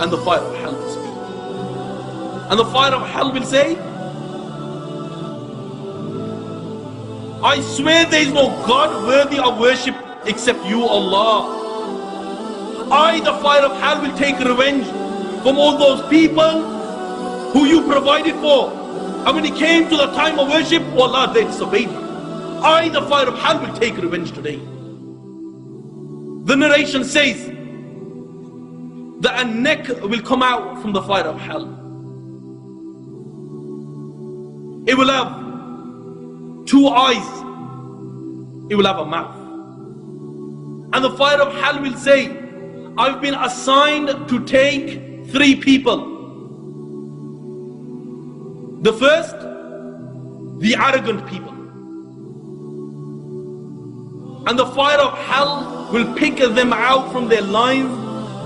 And the fire of hell will speak. And the fire of hell will say, I swear there is no God worthy of worship except you, Allah. I, the fire of hell, will take revenge from all those people who you provided for. And when it came to the time of worship, oh Allah, they disobeyed me. I, the fire of hell, will take revenge today. The narration says that a neck will come out from the fire of hell. It will have 2 eyes. It will have a mouth. And the fire of hell will say, I've been assigned to take 3 people. The first, the arrogant people. And the fire of hell will pick them out from their lines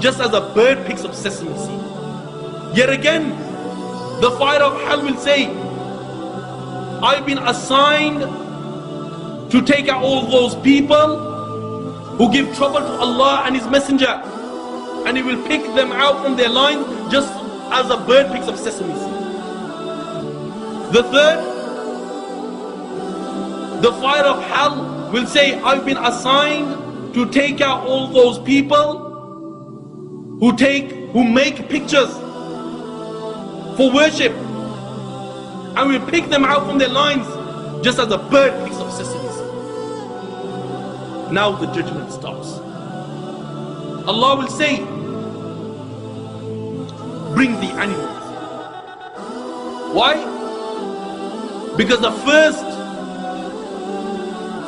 just as a bird picks up sesame seed. Yet again, the fire of hell will say, I've been assigned to take out all those people who give trouble to Allah and His Messenger. And He will pick them out from their lines just as a bird picks up sesame seed. The third, the fire of hell will say, I've been assigned to take out all those people who make pictures for worship, and we'll pick them out from their lines just as a bird picks up sesame seed. Now the judgment starts. Allah will say, bring the animals. Why? Because the first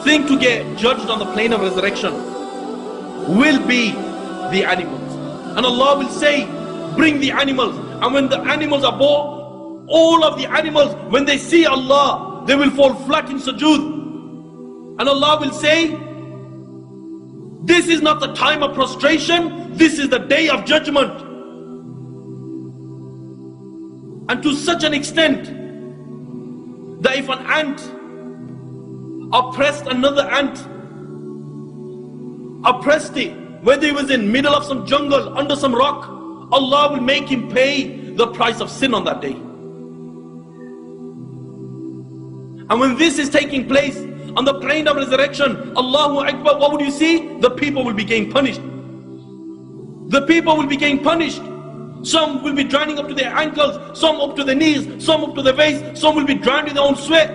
thing to get judged on the plane of resurrection will be the animals. And Allah will say, bring the animals. And when the animals are brought, all of the animals, when they see Allah, they will fall flat in sujood. And Allah will say, this is not the time of prostration, this is the day of judgment. And to such an extent that if an ant oppressed another ant, oppressed it, whether he was in middle of some jungle, under some rock, Allah will make him pay the price of sin on that day. And when this is taking place on the plane of resurrection, Allahu Akbar, what would you see? The people will be getting punished. The people will be getting punished. Some will be drowning up to their ankles, some up to their knees, some up to their waist, some will be drowned in their own sweat.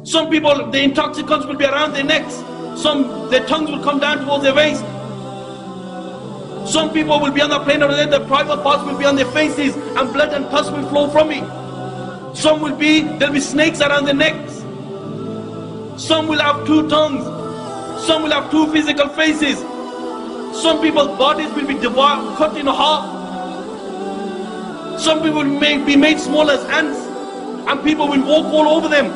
Some people, the intoxicants will be around their necks. Some, their tongues will come down towards their waist. Some people will be on the plane of death, their private parts will be on their faces, and blood and pus will flow from it. Some will be, there'll be snakes around their necks. Some will have 2 tongues. Some will have 2 physical faces. Some people's bodies will be devoured, cut in half. Some people may be made small as ants, and people will walk all over them.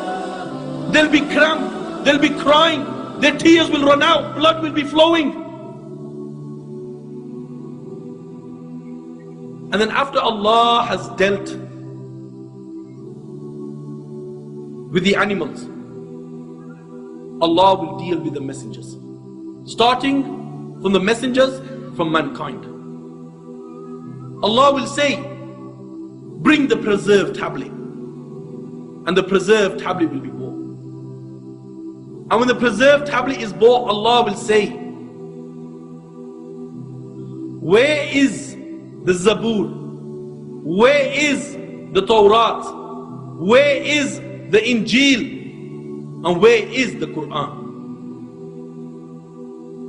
They'll be cramped, they'll be crying, their tears will run out, blood will be flowing. And then after Allah has dealt with the animals, Allah will deal with the messengers, starting from the messengers from mankind. Allah will say, bring the preserved tablet, and the preserved tablet will be brought. And when the preserved tablet is brought, Allah will say, where is the Zabur? Where is the Tawrat? Where is the Injil? And where is the Quran?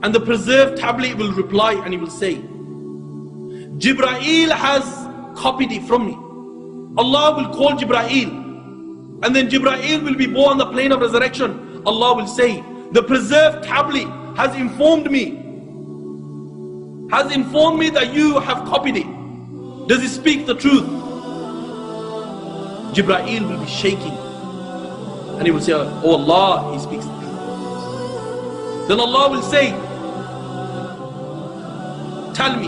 And the preserved tablet will reply and he will say, Jibreel has copied it from me. Allah will call Jibreel, and then Jibreel will be born on the plane of resurrection. Allah will say, the preserved tablet has informed me that you have copied it. Does it speak the truth? Jibreel will be shaking, and he will say, oh Allah, he speaks the truth. Then Allah will say, tell me,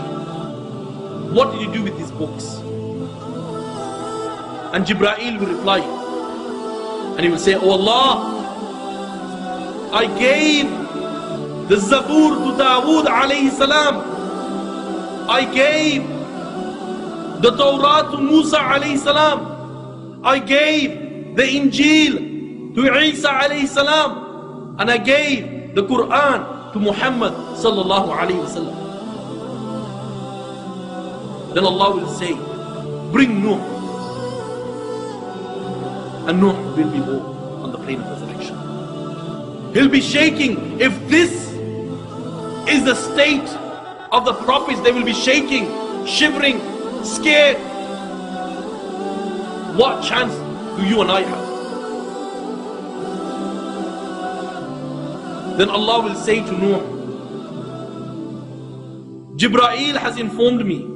what did you do with these books? And Jibreel will reply, and he will say, oh Allah, I gave the Zabur to Dawood alayhi salam. I gave the Torah to Musa alayhi salam. I gave the Injil to Isa alayhi salam. And I gave the Quran to Muhammad sallallahu alayhi wasallam. Then Allah will say, bring Nuh. And Nuh will be born on the plane of resurrection. He'll be shaking. If this is the state of the prophets, they will be shaking, shivering, scared. What chance do you and I have? Then Allah will say to Nuh, Jibreel has informed me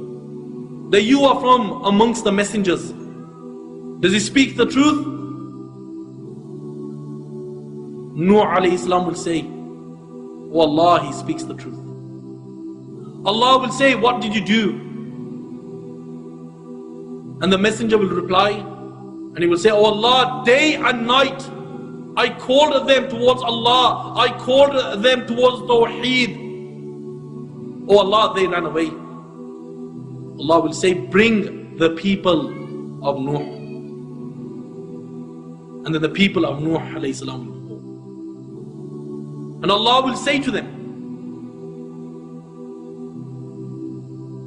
that you are from amongst the messengers. Does he speak the truth? Nuh alayhi salam will say, oh Allah, he speaks the truth. Allah will say, what did you do? And the messenger will reply, and he will say, oh Allah, day and night I called them towards Allah, I called them towards Tawheed. Oh Allah, they ran away. Allah will say, bring the people of Nuh. And then the people of Nuh alayhi salam will go. And Allah will say to them,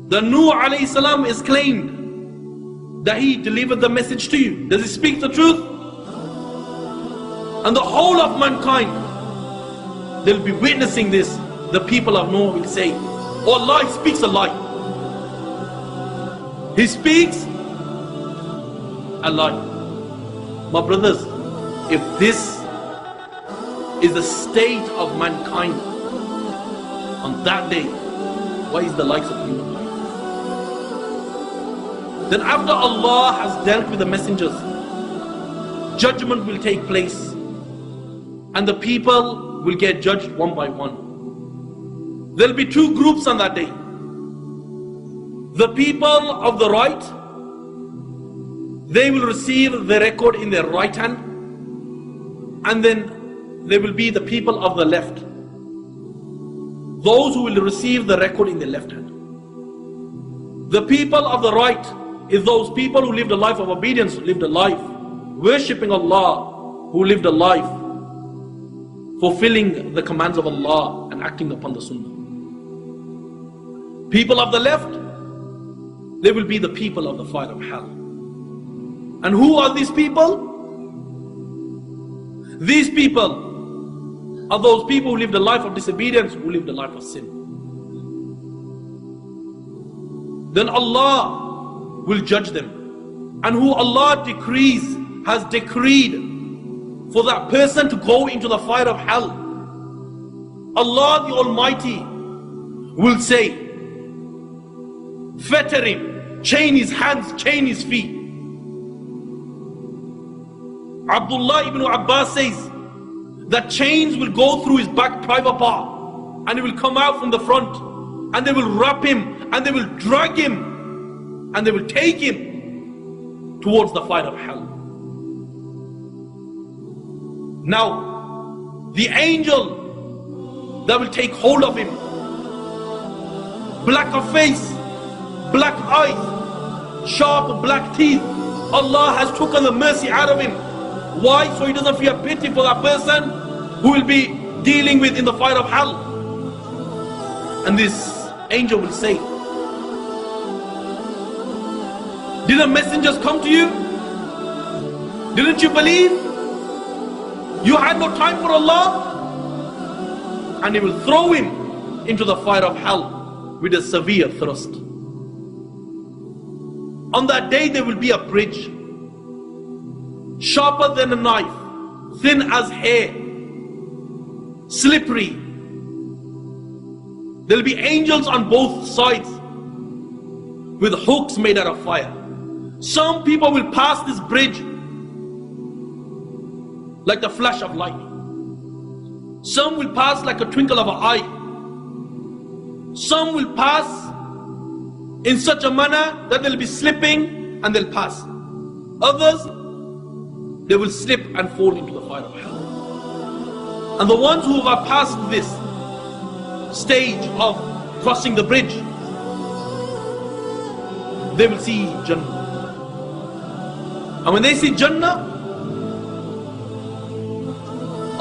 the Nuh alayhi salam is claimed that he delivered the message to you. Does he speak the truth? And the whole of mankind, they'll be witnessing this. The people of Noah will say, oh Allah, he speaks a lie. He speaks a lie. My brothers, if this is the state of mankind on that day, what is the likes of you and I? Then after Allah has dealt with the messengers, judgment will take place. And the people will get judged one by one. There'll be two groups on that day. The people of the right, they will receive the record in their right hand. And then there will be the people of the left. Those who will receive the record in their left hand. The people of the right is those people who lived a life of obedience, who lived a life worshipping Allah, who lived a life fulfilling the commands of Allah and acting upon the Sunnah. People of the left, they will be the people of the fire of hell. And who are these people? These people are those people who lived a life of disobedience, who lived a life of sin. Then Allah will judge them. And who Allah decrees, has decreed for that person to go into the fire of hell, Allah the Almighty will say, fetter him, chain his hands, chain his feet. Abdullah ibn Abbas says that chains will go through his back private part and it will come out from the front, and they will wrap him and they will drag him and they will take him towards the fire of hell. Now, the angel that will take hold of him, black of face, black eyes, sharp black teeth, Allah has taken the mercy out of him. Why? So he doesn't feel pity for that person who will be dealing with in the fire of hell. And this angel will say, didn't messengers come to you? Didn't you believe? You had no time for Allah? And he will throw him into the fire of hell with a severe thrust. On that day there will be a bridge, sharper than a knife, thin as hair, slippery. There will be angels on both sides with hooks made out of fire. Some people will pass this bridge like the flash of lightning. Some will pass like a twinkle of an eye. Some will pass in such a manner that they'll be slipping and they'll pass. Others, they will slip and fall into the fire of hell. And the ones who have passed this stage of crossing the bridge, they will see Jannah. And when they see Jannah,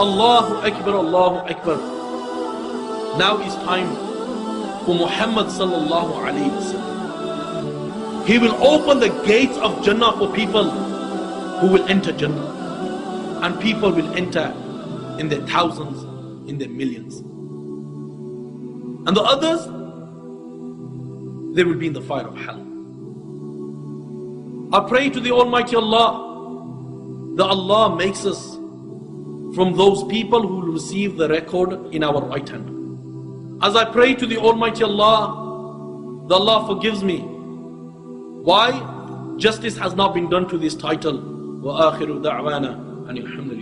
Allahu Akbar, Allahu Akbar. Now is time for Muhammad sallallahu alayhi wa sallam. He will open the gates of Jannah for people who will enter Jannah. And people will enter in their thousands, in their millions. And the others, they will be in the fire of hell. I pray to the Almighty Allah that Allah makes us from those people who will receive the record in our right hand. As I pray to the Almighty Allah, that Allah forgives me. Why? Justice has not been done to this title. وَآخِرُ دَعْوَانَا أَنِ الْحَمْدُ